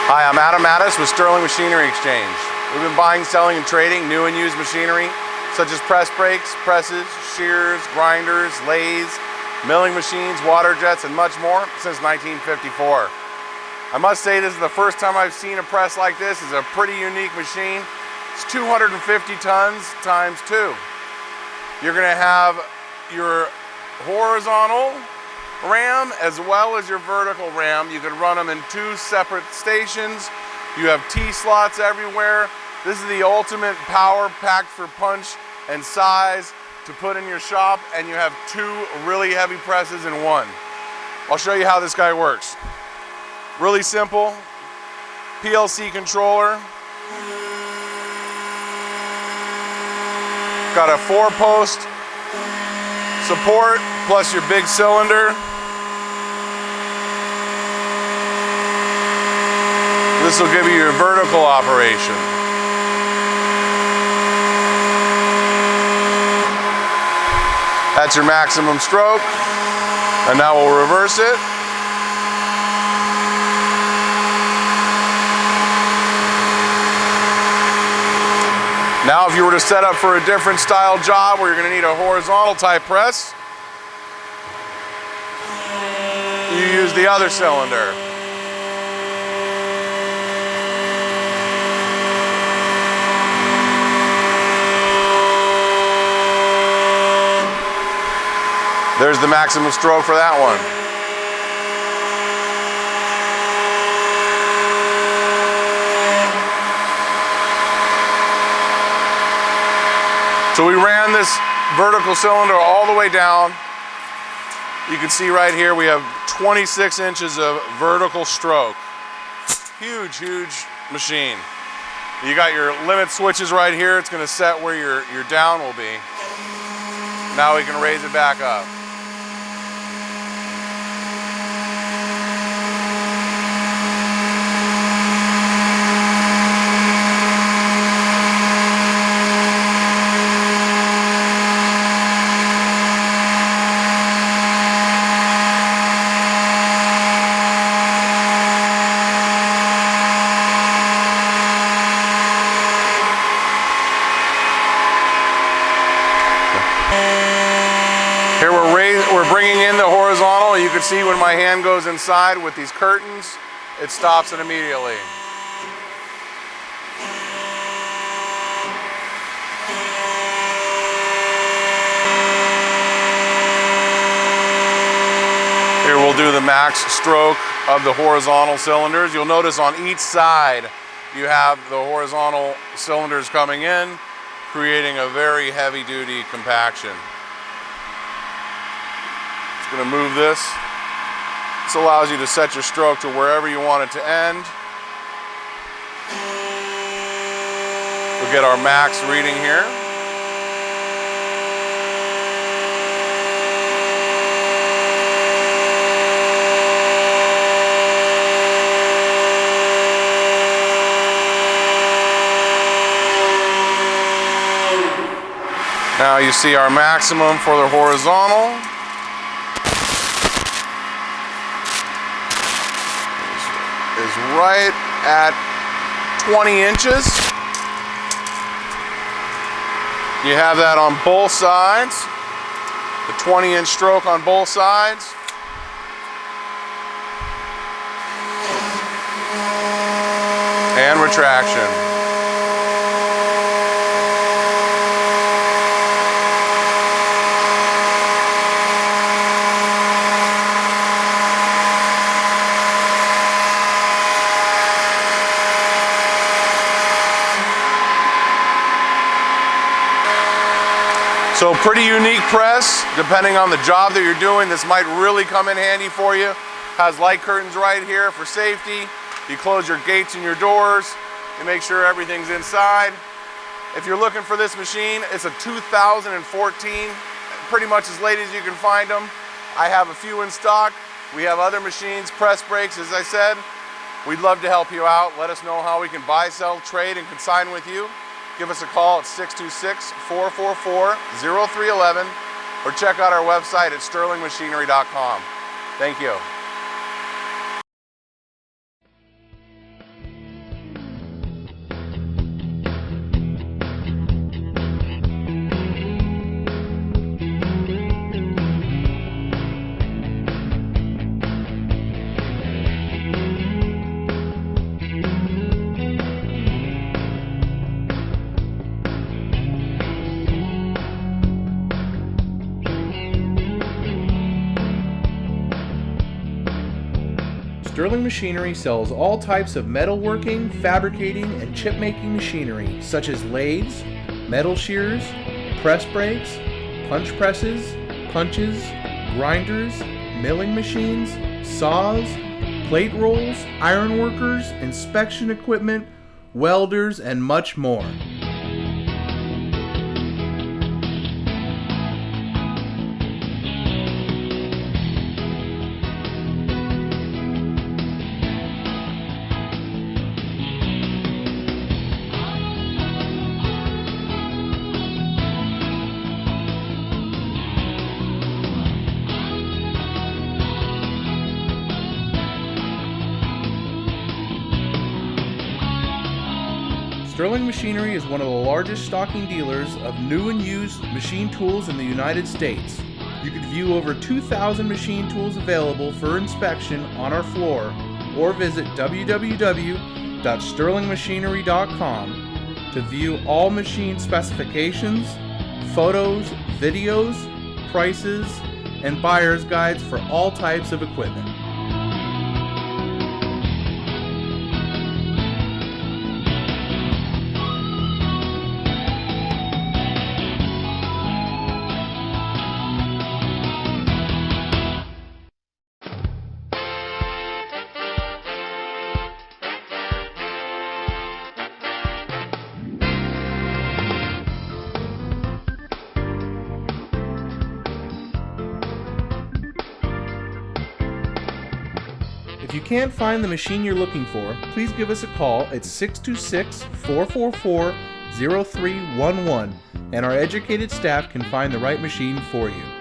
Hi, I'm Adam Mattis with Sterling Machinery Exchange. We've been buying, selling, and trading new and used machinery such as press brakes, presses, shears, grinders, lathes, milling machines, water jets, and much more since 1954. I must say this is the first time I've seen a press like this. It's a pretty unique machine. It's 250 tons times 2. You're going to have your horizontal ram as well as your vertical ram. You can run them in 2 separate stations. You have T-slots everywhere. This is the ultimate power packed for punch and size to put in your shop, and you have 2 really heavy presses in one. I'll show you how this guy works. Really simple. PLC controller. Got a 4-post support plus your big cylinder. This will give you your vertical operation. That's your maximum stroke. And now we'll reverse it. Now if you were to set up for a different style job where you're going to need a horizontal type press, you use the other cylinder. There's the maximum stroke for that one. So we ran this vertical cylinder all the way down. You can see right here we have 26 inches of vertical stroke. Huge, huge machine. You got your limit switches right here. It's going to set where your down will be. Now we can raise it back up. Here we're bringing in the horizontal. You can see when my hand goes inside with these curtains, it stops it immediately. Here we'll do the max stroke of the horizontal cylinders. You'll notice on each side you have the horizontal cylinders coming in, creating a very heavy-duty compaction. Going to move this. This allows you to set your stroke to wherever you want it to end. We'll get our max reading here. Now you see our maximum for the horizontal. Is right at 20 inches. You have that on both sides. The 20-inch stroke on both sides. And retraction. So pretty unique press. Depending on the job that you're doing, this might really come in handy for you. Has light curtains right here for safety. You close your gates and your doors. You make sure everything's inside. If you're looking for this machine, it's a 2014, pretty much as late as you can find them. I have a few in stock. We have other machines, press brakes, as I said. We'd love to help you out. Let us know how we can buy, sell, trade, and consign with you. Give us a call at 626-444-0311 or check out our website at sterlingmachinery.com. Thank you. Sterling Machinery sells all types of metalworking, fabricating, and chip-making machinery such as lathes, metal shears, press brakes, punch presses, punches, grinders, milling machines, saws, plate rolls, iron workers, inspection equipment, welders, and much more. Sterling Machinery is one of the largest stocking dealers of new and used machine tools in the United States. You can view over 2,000 machine tools available for inspection on our floor or visit www.sterlingmachinery.com to view all machine specifications, photos, videos, prices, and buyer's guides for all types of equipment. If you can't find the machine you're looking for, please give us a call at 626-444-0311 and our educated staff can find the right machine for you.